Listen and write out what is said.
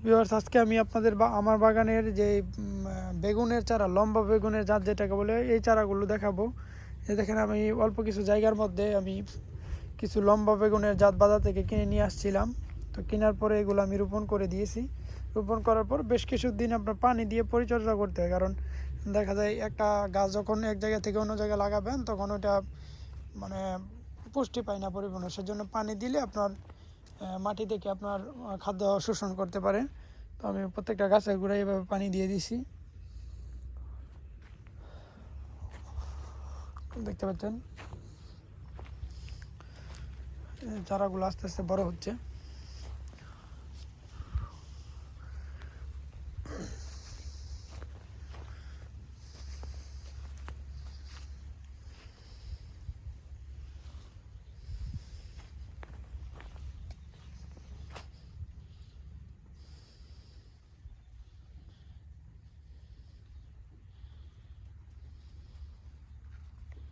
Viewers, আজকে আমি আপনাদের আমার বাগানের যে বেগুনের চারা, লম্বা বেগুনের জাত যেটাকে বলে, এই চারাগুলো দেখাবো। এই দেখেন, আমি অল্প কিছু জায়গার মধ্যে আমি কিছু লম্বা বেগুনের জাত বাজার থেকে কিনে নিয়ে আসছিলাম। তো কেনার পরে এগুলো আমি রোপণ করে দিয়েছি। রোপণ করার পর বেশ কিছুদিন আপনার পানি দিয়ে পরিচর্যা করতে হয়, কারণ দেখা যায় একটা গাছ যখন এক জায়গা থেকে অন্য জায়গায় লাগাবেন তখন ওটা মানে পুষ্টি পায় না পরিপূর্ণ। সেজন্য পানি দিলে আপনার মাটি থেকে আপনার খাদ্য শোষণ করতে পারে। তো আমি প্রত্যেকটা গাছের গোড়ায় এভাবে পানি দিয়ে দিছি, দেখতে পাচ্ছেন চারাগুলো আস্তে আস্তে বড় হচ্ছে।